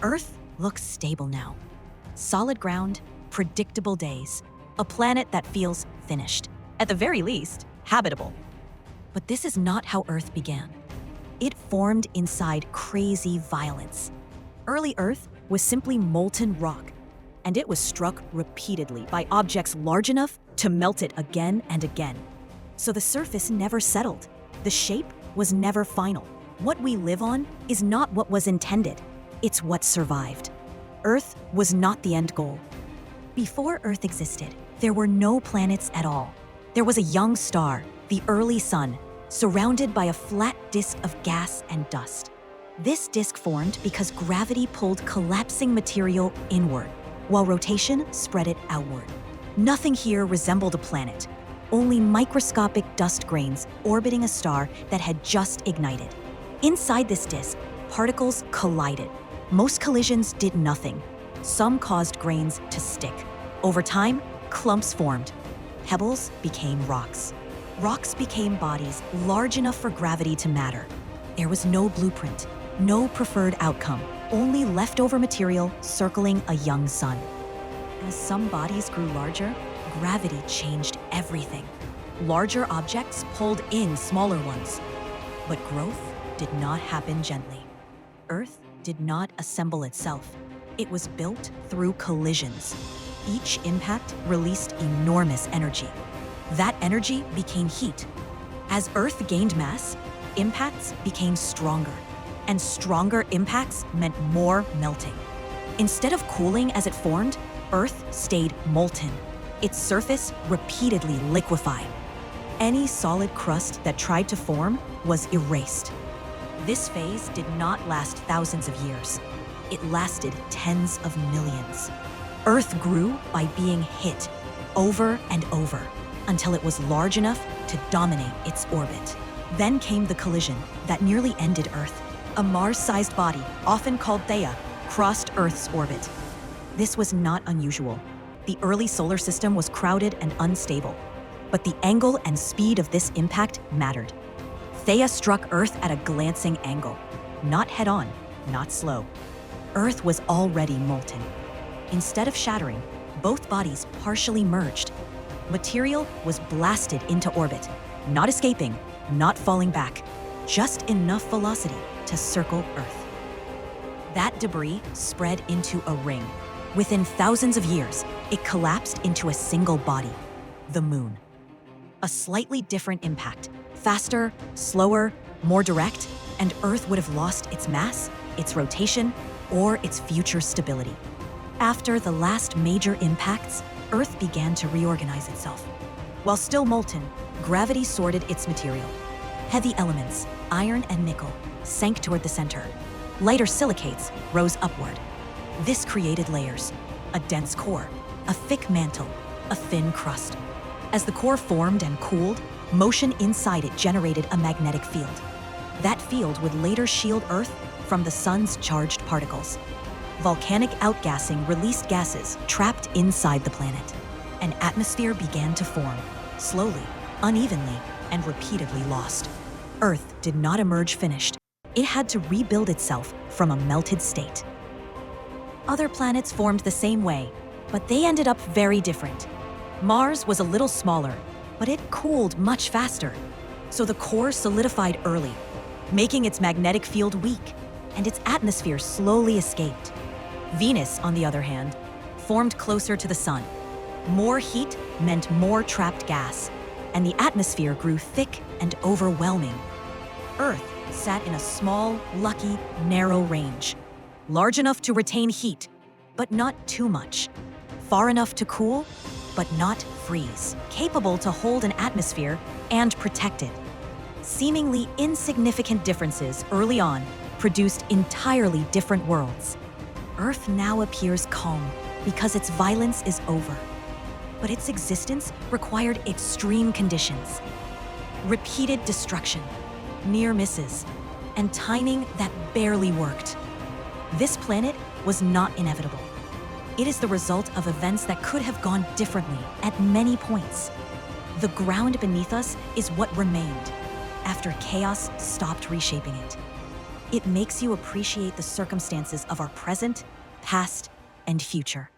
Earth looks stable now. Solid ground, predictable days, a planet that feels finished. At the very least, habitable. But this is not how Earth began. It formed inside crazy violence. Early Earth was simply molten rock, and it was struck repeatedly by objects large enough to melt it again and again. So the surface never settled. The shape was never final. What we live on is not what was intended. It's what survived. Earth was not the end goal. Before Earth existed, there were no planets at all. There was a young star, the early sun, surrounded by a flat disk of gas and dust. This disk formed because gravity pulled collapsing material inward, while rotation spread it outward. Nothing here resembled a planet, only microscopic dust grains orbiting a star that had just ignited. Inside this disk, particles collided. Most collisions did nothing. Some caused grains to stick. Over time, clumps formed. Pebbles became rocks. Rocks became bodies large enough for gravity to matter. There was no blueprint, no preferred outcome, only leftover material circling a young sun. As some bodies grew larger, gravity changed everything. Larger objects pulled in smaller ones. But growth did not happen gently. Earth did not assemble itself. It was built through collisions. Each impact released enormous energy. That energy became heat. As Earth gained mass, impacts became stronger, and stronger impacts meant more melting. Instead of cooling as it formed, Earth stayed molten. Its surface repeatedly liquefied. Any solid crust that tried to form was erased. This phase did not last thousands of years. It lasted tens of millions. Earth grew by being hit over and over until it was large enough to dominate its orbit. Then came the collision that nearly ended Earth. A Mars-sized body, often called Theia, crossed Earth's orbit. This was not unusual. The early solar system was crowded and unstable, but the angle and speed of this impact mattered. Theia struck Earth at a glancing angle, not head-on, not slow. Earth was already molten. Instead of shattering, both bodies partially merged. Material was blasted into orbit, not escaping, not falling back, just enough velocity to circle Earth. That debris spread into a ring. Within thousands of years, it collapsed into a single body, the Moon. A slightly different impact, faster, slower, more direct, and Earth would have lost its mass, its rotation, or its future stability. After the last major impacts, Earth began to reorganize itself. While still molten, gravity sorted its material. Heavy elements, iron and nickel, sank toward the center. Lighter silicates rose upward. This created layers, a dense core, a thick mantle, a thin crust. As the core formed and cooled, motion inside it generated a magnetic field. That field would later shield Earth from the sun's charged particles. Volcanic outgassing released gases trapped inside the planet. An atmosphere began to form, slowly, unevenly, and repeatedly lost. Earth did not emerge finished. It had to rebuild itself from a melted state. Other planets formed the same way, but they ended up very different. Mars was a little smaller, but it cooled much faster. So the core solidified early, making its magnetic field weak, and its atmosphere slowly escaped. Venus, on the other hand, formed closer to the sun. More heat meant more trapped gas, and the atmosphere grew thick and overwhelming. Earth sat in a small, lucky, narrow range, large enough to retain heat, but not too much, far enough to cool, but not freeze, capable to hold an atmosphere and protect it. Seemingly insignificant differences early on produced entirely different worlds. Earth now appears calm because its violence is over. But its existence required extreme conditions. Repeated destruction, near misses, and timing that barely worked. This planet was not inevitable. It is the result of events that could have gone differently at many points. The ground beneath us is what remained after chaos stopped reshaping it. It makes you appreciate the circumstances of our present, past, and future.